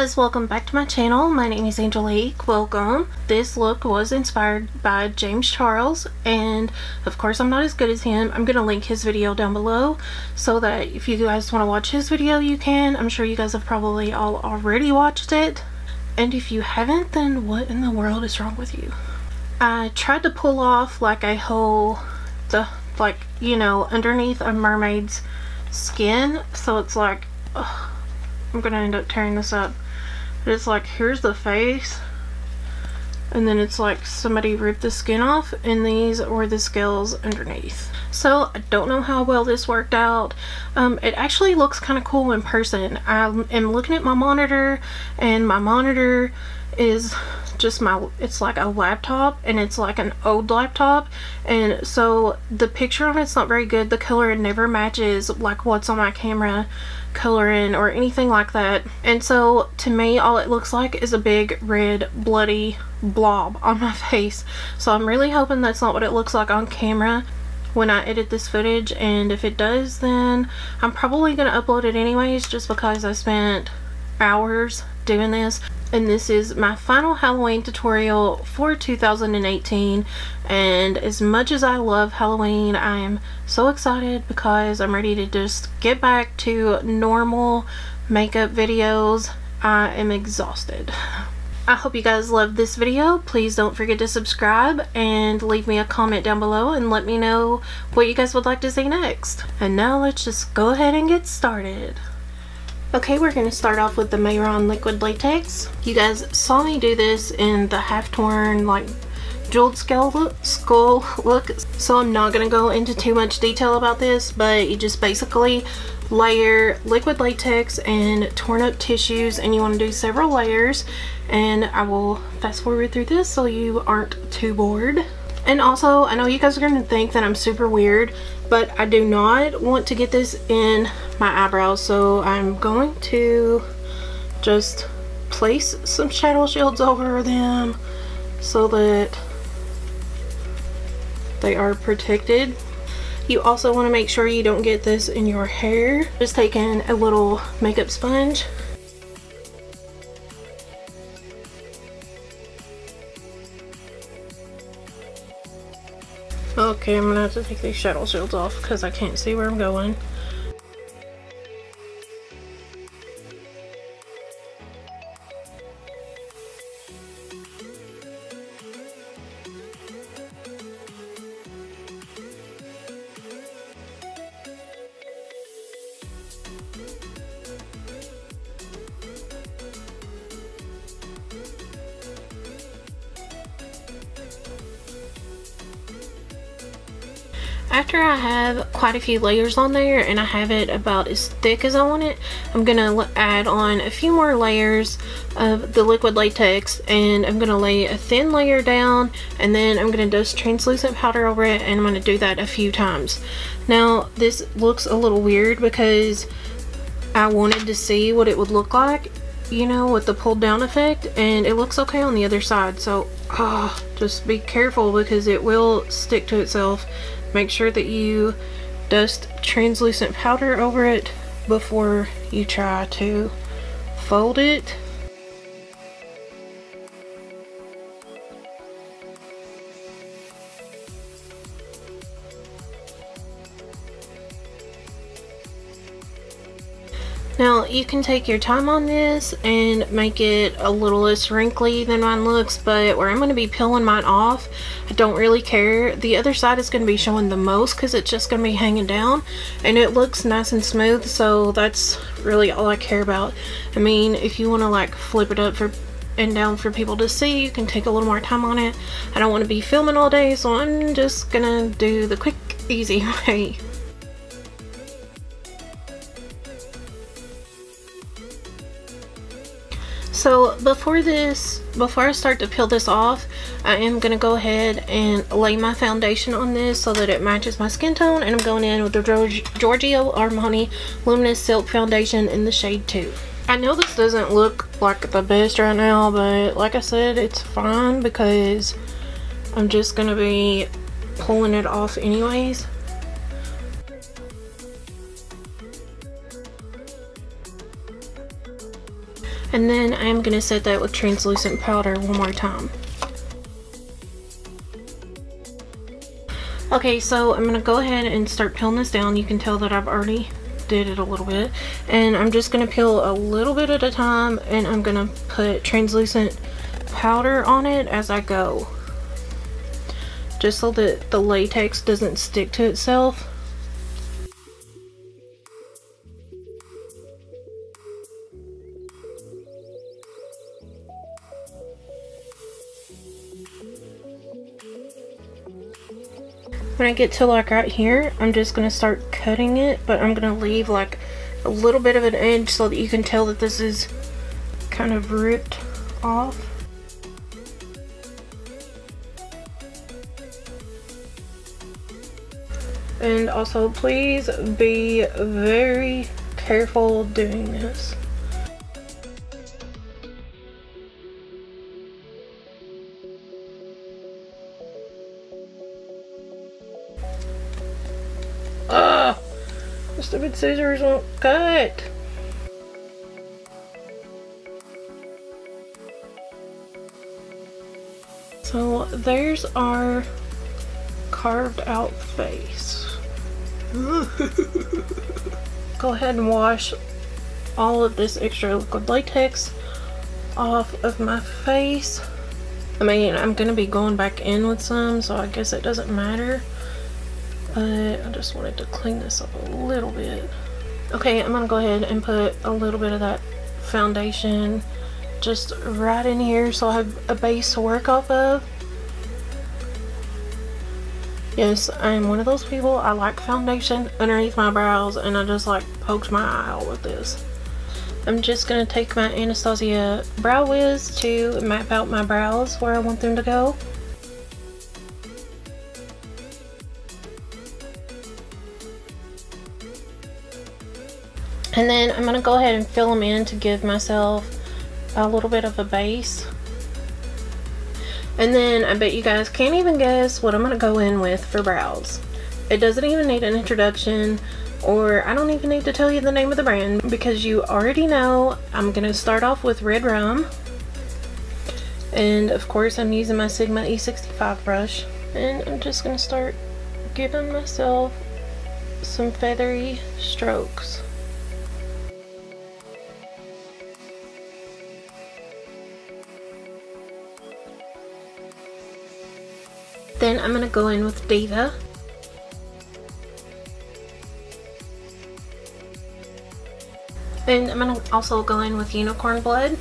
guys, welcome back to my channel. My name is Angelique. Welcome. This look was inspired by James Charles, and of course I'm not as good as him. I'm gonna link his video down below so that if you guys want to watch his video you can. I'm sure you guys have probably all already watched it, and if you haven't, then what in the world is wrong with you? I tried to pull off like a whole underneath a mermaid's skin, so it's like I'm gonna end up tearing this up. But it's like, here's the face, and then it's like somebody ripped the skin off, and these were the scales underneath. So I don't know how well this worked out. It actually looks kind of cool in person. I am looking at my monitor, and my monitor is just it's like a laptop, and it's like an old laptop, and so the picture on it's not very good. The coloring never matches like what's on my camera coloring or anything like that, and so to me all it looks like is a big red bloody blob on my face. So I'm really hoping that's not what it looks like on camera when I edit this footage, and if it does, then I'm probably gonna upload it anyways, just because I spent hours doing this. And this is my final Halloween tutorial for 2018, and as much as I love Halloween, I am so excited because I'm ready to just get back to normal makeup videos. I am exhausted. I hope you guys loved this video. Please don't forget to subscribe and leave me a comment down below and let me know what you guys would like to see next. And now let's just go ahead and get started. Okay, we're going to start off with the Mayron Liquid Latex. You guys saw me do this in the half-torn, like, jeweled skull look, so I'm not going to go into too much detail about this, but you just basically layer liquid latex and torn up tissues, and you want to do several layers, and I will fast forward through this so you aren't too bored. And also, I know you guys are going to think that I'm super weird, but I do not want to get this in my eyebrows, so I'm going to just place some shadow shields over them so that they are protected. You also want to make sure you don't get this in your hair. Just taking a little makeup sponge. Okay, I'm gonna have to take these shadow shields off because I can't see where I'm going. After I have quite a few layers on there and I have it about as thick as I want it, I'm gonna add on a few more layers of the liquid latex, and I'm gonna lay a thin layer down, and then I'm gonna dust translucent powder over it, and I'm gonna do that a few times. Now this looks a little weird because I wanted to see what it would look like, you know, with the pulled down effect, and it looks okay on the other side, so just be careful because it will stick to itself. Make sure that you dust translucent powder over it before you try to fold it. Now you can take your time on this and make it a little less wrinkly than mine looks, but where I'm going to be peeling mine off, I don't really care. The other side is going to be showing the most because it's just going to be hanging down, and it looks nice and smooth, so that's really all I care about. I mean, if you want to like flip it up and down for people to see, you can take a little more time on it. I don't want to be filming all day, so I'm just gonna do the quick, easy way. So before I start to peel this off, I am going to go ahead and lay my foundation on this so that it matches my skin tone, and I'm going in with the Giorgio Armani Luminous Silk Foundation in the shade 2. I know this doesn't look like the best right now, but like I said, it's fine because I'm just going to be pulling it off anyways. And then I'm going to set that with translucent powder one more time. Okay, so I'm going to go ahead and start peeling this down. You can tell that I've already did it a little bit. And I'm just going to peel a little bit at a time, and I'm going to put translucent powder on it as I go. Just so that the latex doesn't stick to itself. When I get to like right here, I'm just going to start cutting it, but I'm going to leave like a little bit of an edge so that you can tell that this is kind of ripped off. And also, please be very careful doing this. The stupid scissors won't cut. So there's our carved out face. Go ahead and wash all of this extra liquid latex off of my face. I mean, I'm gonna be going back in with some, so I guess it doesn't matter. But I just wanted to clean this up a little bit. Okay, I'm gonna go ahead and put a little bit of that foundation just right in here so I have a base to work off of. Yes, I'm one of those people, I like foundation underneath my brows, and I just like poked my eye out with this. I'm just gonna take my Anastasia Brow Wiz to map out my brows where I want them to go. And then I'm going to go ahead and fill them in to give myself a little bit of a base. And then I bet you guys can't even guess what I'm going to go in with for brows. It doesn't even need an introduction, or I don't even need to tell you the name of the brand because you already know. I'm going to start off with Redrum. And of course I'm using my Sigma E65 brush. And I'm just going to start giving myself some feathery strokes. Then I'm going to go in with Diva. And I'm going to also go in with Unicorn Blood.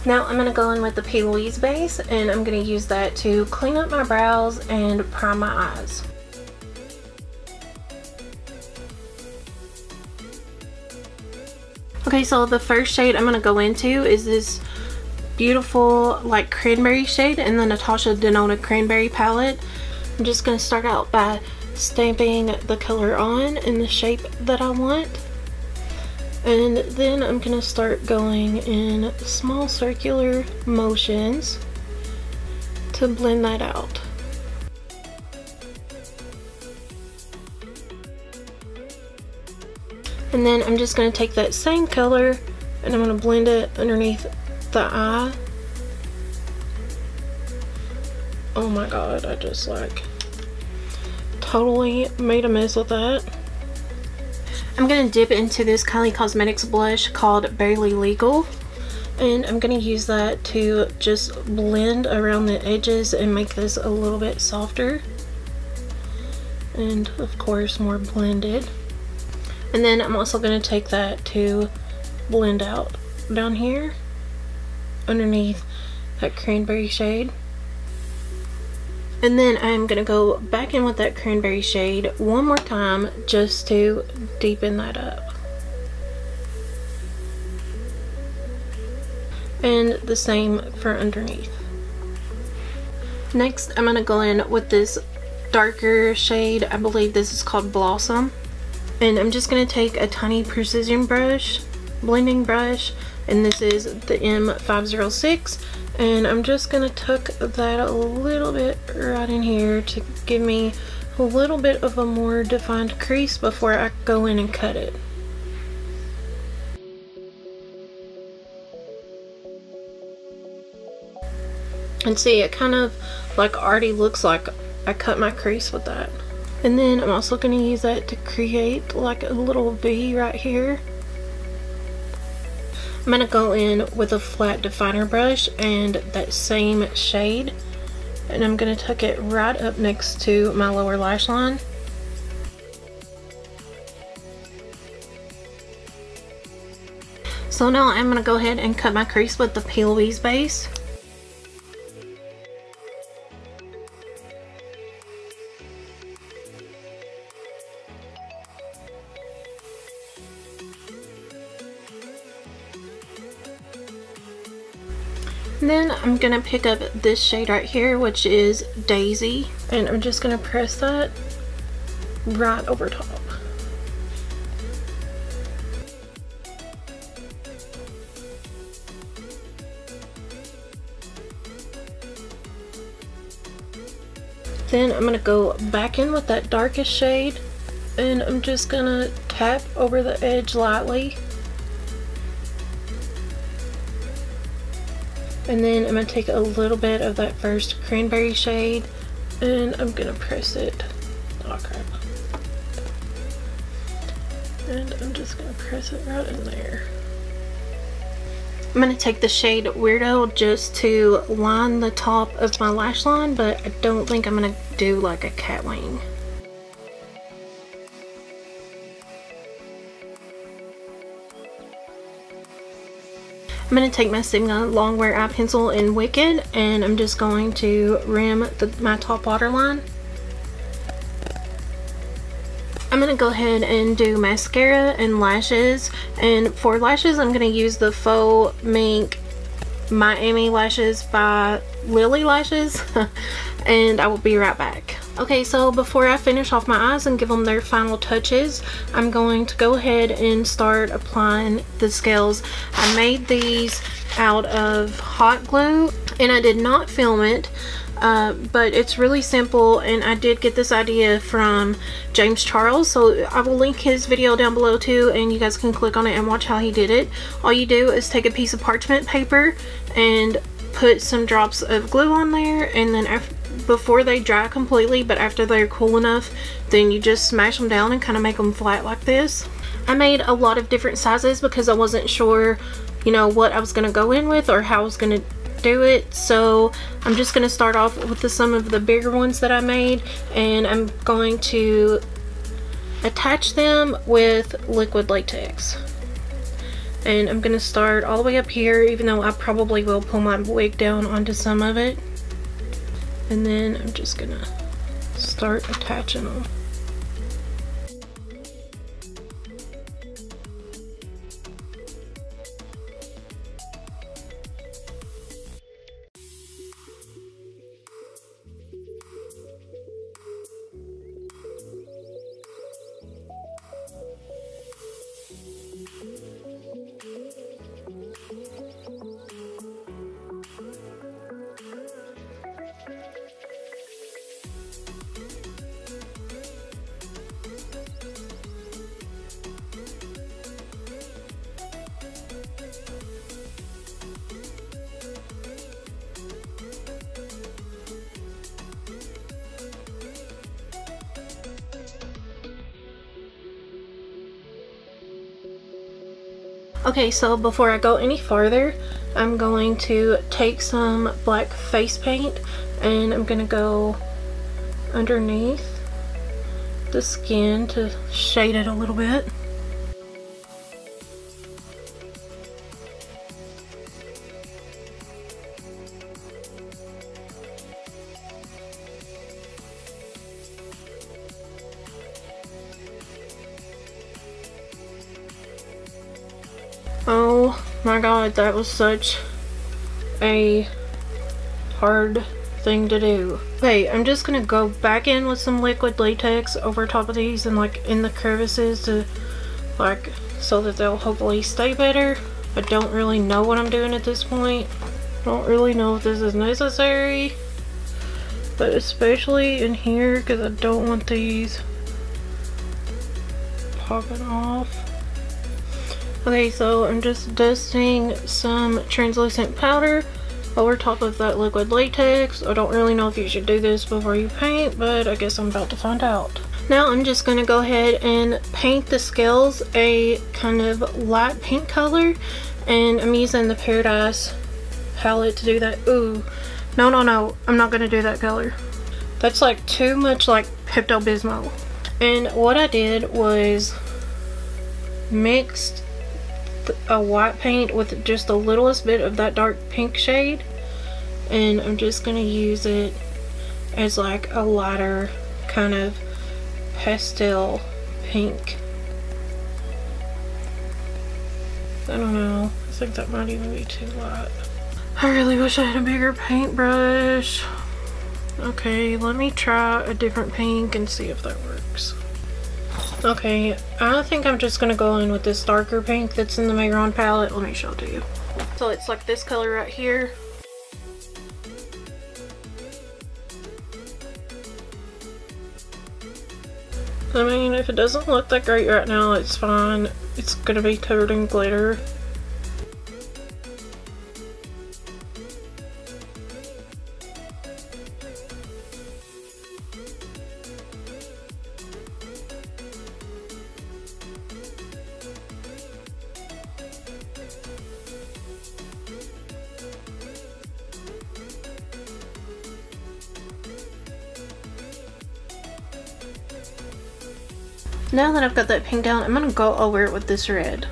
Now I'm going to go in with the Louise base, and I'm going to use that to clean up my brows and prime my eyes. Okay, so the first shade I'm going to go into is this beautiful like cranberry shade in the Natasha Denona Cranberry palette. I'm just going to start out by stamping the color on in the shape that I want. And then I'm going to start going in small circular motions to blend that out. And then I'm just going to take that same color and I'm going to blend it underneath the eye. Oh my god, I just like totally made a mess with that. I'm going to dip into this Kylie Cosmetics blush called Barely Legal. And I'm going to use that to just blend around the edges and make this a little bit softer. And of course more blended. And then I'm also going to take that to blend out down here underneath that cranberry shade. And then I'm going to go back in with that cranberry shade one more time just to deepen that up. And the same for underneath. Next I'm going to go in with this darker shade. I believe this is called Blossom. And I'm just going to take a tiny precision brush, blending brush, and this is the M506, and I'm just going to tuck that a little bit right in here to give me a a little bit of a more defined crease before I go in and cut it. And see, it kind of like already looks like I cut my crease with that. And then I'm also going to use that to create like a little V right here. I'm going to go in with a flat definer brush and that same shade, and I'm going to tuck it right up next to my lower lash line. So now I'm going to go ahead and cut my crease with the P. Louise base. And then I'm going to pick up this shade right here, which is Daisy, and I'm just going to press that right over top. Then I'm going to go back in with that darkest shade, and I'm just going to tap over the edge lightly. And then I'm going to take a little bit of that first Cranberry shade and I'm going to press it. Oh crap. And I'm just going to press it right in there. I'm going to take the shade Weirdo just to line the top of my lash line, but I don't think I'm going to do like a cat wing. I'm going to take my Sigma Longwear eye pencil in Wicked, and I'm just going to rim my top waterline. I'm going to go ahead and do mascara and lashes, and for lashes I'm going to use the Faux Mink Miami Lashes by Lily Lashes and I will be right back. Okay, so before I finish off my eyes and give them their final touches, I'm going to go ahead and start applying the scales. I made these out of hot glue and I did not film it, but it's really simple, and I did get this idea from James Charles, so I will link his video down below too, and you guys can click on it and watch how he did it. All you do is take a piece of parchment paper and put some drops of glue on there, and then before they dry completely, but after they're cool enough, then you just smash them down and kind of make them flat like this. I made a lot of different sizes because I wasn't sure, you know, what I was going to go in with or how I was going to do it, so I'm just going to start off with some of the bigger ones that I made, and I'm going to attach them with liquid latex. And I'm going to start all the way up here, even though I probably will pull my wig down onto some of it. And then I'm just going to start attaching them. Okay, so before I go any farther, I'm going to take some black face paint and I'm going to go underneath the skin to shade it a little bit. Oh my god, that was such a hard thing to do. Okay, I'm just gonna go back in with some liquid latex over top of these and like in the crevices to like so that they'll hopefully stay better. I don't really know what I'm doing at this point. I don't really know if this is necessary, but especially in here because I don't want these popping off. Okay, so I'm just dusting some translucent powder over top of that liquid latex. I don't really know if you should do this before you paint, but I guess I'm about to find out. Now I'm just going to go ahead and paint the scales a kind of light pink color, and I'm using the Paradise palette to do that. Ooh, no, I'm not going to do that color. That's like too much like Pepto-Bismol. And what I did was mixed a white paint with just the littlest bit of that dark pink shade, and I'm just going to use it as like a lighter kind of pastel pink. I don't know, I think that might even be too light. I really wish I had a bigger paintbrush. Okay, let me try a different pink and see if that works. Okay, I think I'm just gonna go in with this darker pink that's in the Mayron palette. Let me show it to you. So it's like this color right here. I mean, if it doesn't look that great right now, it's fine. It's gonna be covered in glitter. Now that I've got that pink down, I'm going to go over it with this red.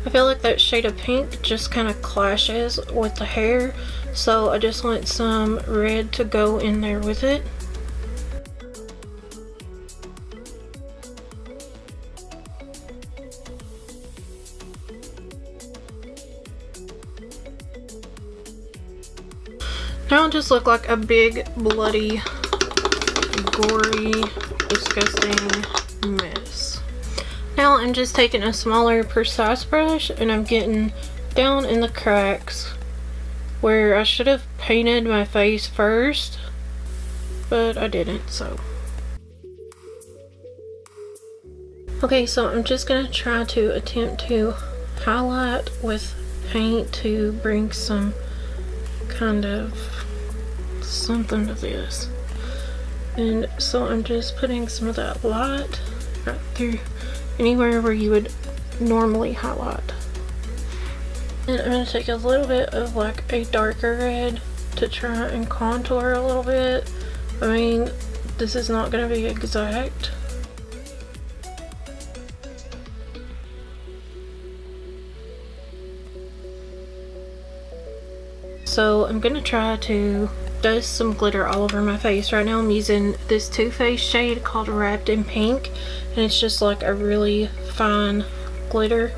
I feel like that shade of pink just kind of clashes with the hair, so I just want some red to go in there with it. Now I just look like a big, bloody, gory, disgusting mess. Now I'm just taking a smaller precise brush and I'm getting down in the cracks where I should have painted my face first, but I didn't, so. Okay, so I'm just gonna try to attempt to highlight with paint to bring some kind of something to this. And so I'm just putting some of that light right through anywhere where you would normally highlight. And I'm going to take a little bit of like a darker red to try and contour a little bit. I mean, this is not going to be exact. So I'm going to try to dust some glitter all over my face. Right now I'm using this Too Faced shade called Wrapped in Pink, and it's just like a really fine glitter.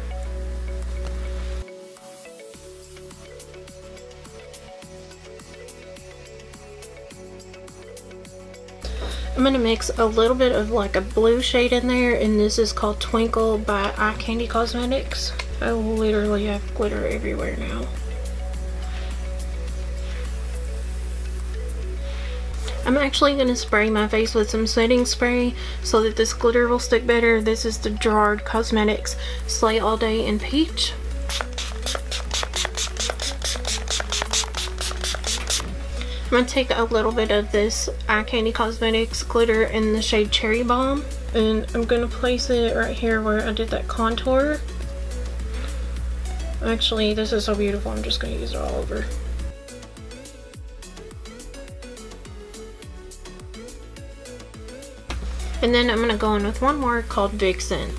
I'm going to mix a little bit of like a blue shade in there, and this is called Twinkle by Kandy Cosmetics. I literally have glitter everywhere now. I'm actually going to spray my face with some setting spray so that this glitter will stick better. This is the Gerard Cosmetics Slay All Day in Peach. I'm going to take a little bit of this Kandy Cosmetics glitter in the shade Cherry Bomb, and I'm going to place it right here where I did that contour. Actually, this is so beautiful, I'm just going to use it all over. And then I'm going to go in with one more called Vixen.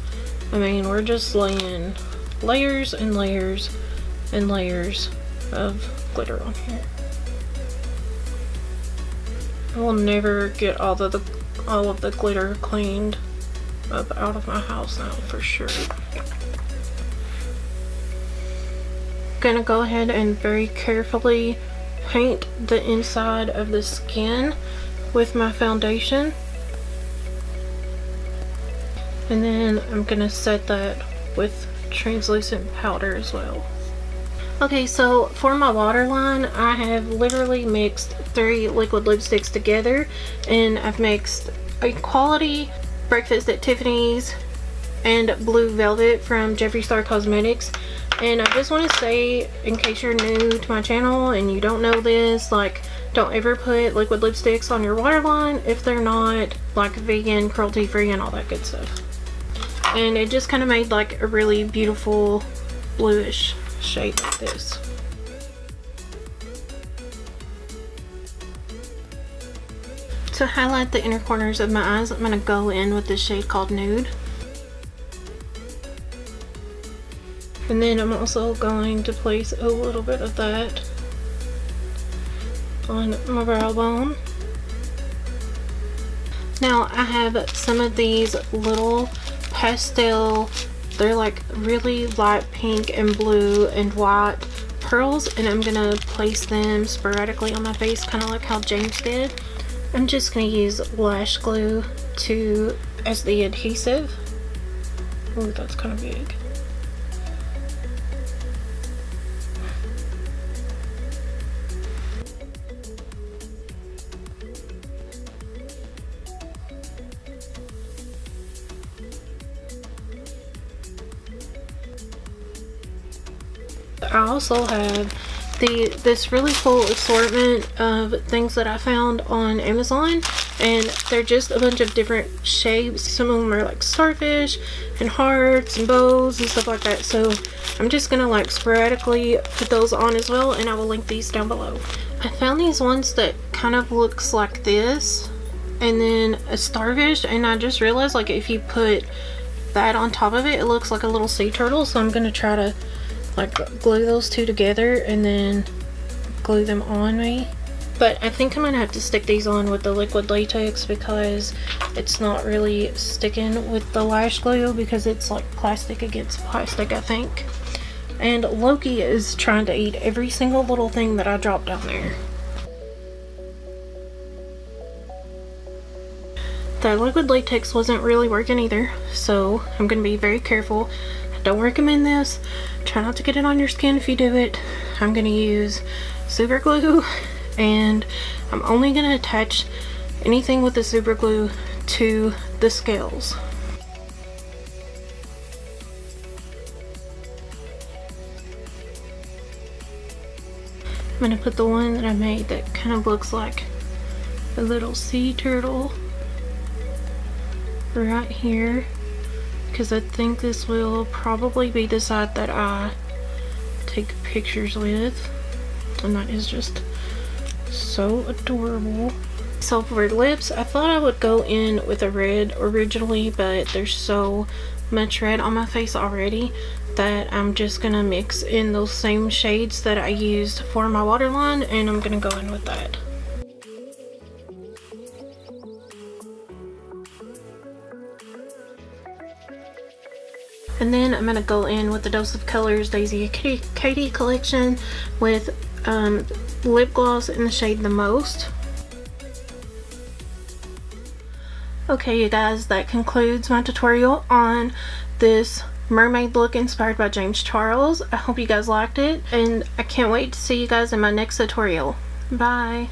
I mean, we're just laying layers and layers and layers of glitter on here. I will never get all of the glitter cleaned up out of my house now, for sure. Gonna go ahead and very carefully paint the inside of the skin with my foundation. And then I'm gonna set that with translucent powder as well. Okay, so for my waterline, I have literally mixed 3 liquid lipsticks together, and I've mixed Equality, Breakfast at Tiffany's, and Blue Velvet from Jeffree Star Cosmetics. And I just want to say, in case you're new to my channel and you don't know this, like, don't ever put liquid lipsticks on your waterline if they're not like vegan, cruelty free, and all that good stuff. And it just kind of made like a really beautiful bluish shade like this. To highlight the inner corners of my eyes, I'm going to go in with this shade called Nude. And then I'm also going to place a little bit of that on my brow bone. Now I have some of these little pastel, they're like really light pink and blue and white pearls, and I'm gonna place them sporadically on my face, kind of like how James did. I'm just gonna use lash glue as the adhesive. Oh, that's kind of big. I also have this really full assortment of things that I found on Amazon, and they're just a bunch of different shapes. Some of them are like starfish and hearts and bows and stuff like that, so I'm just gonna like sporadically put those on as well, and I will link these down below. I found these ones that kind of looks like this and then a starfish, and I just realized like if you put that on top of it, it looks like a little sea turtle, so I'm gonna try to like glue those two together and then glue them on me. But I think I'm gonna have to stick these on with the liquid latex because it's not really sticking with the lash glue because it's like plastic against plastic, I think. And Loki is trying to eat every single little thing that I dropped down there. The liquid latex wasn't really working either, so I'm gonna be very careful. Don't recommend this. Try not to get it on your skin if you do it. I'm going to use super glue, and I'm only going to attach anything with the super glue to the scales. I'm going to put the one that I made that kind of looks like a little sea turtle right here, because I think this will probably be the side that I take pictures with, and that is just so adorable. So for lips, I thought I would go in with a red originally, but there's so much red on my face already that I'm just gonna mix in those same shades that I used for my waterline, and I'm gonna go in with that. And then I'm going to go in with the Dose of Colors Daisy Katie collection with lip gloss in the shade The Most. Okay, you guys, that concludes my tutorial on this mermaid look inspired by James Charles. I hope you guys liked it, and I can't wait to see you guys in my next tutorial. Bye!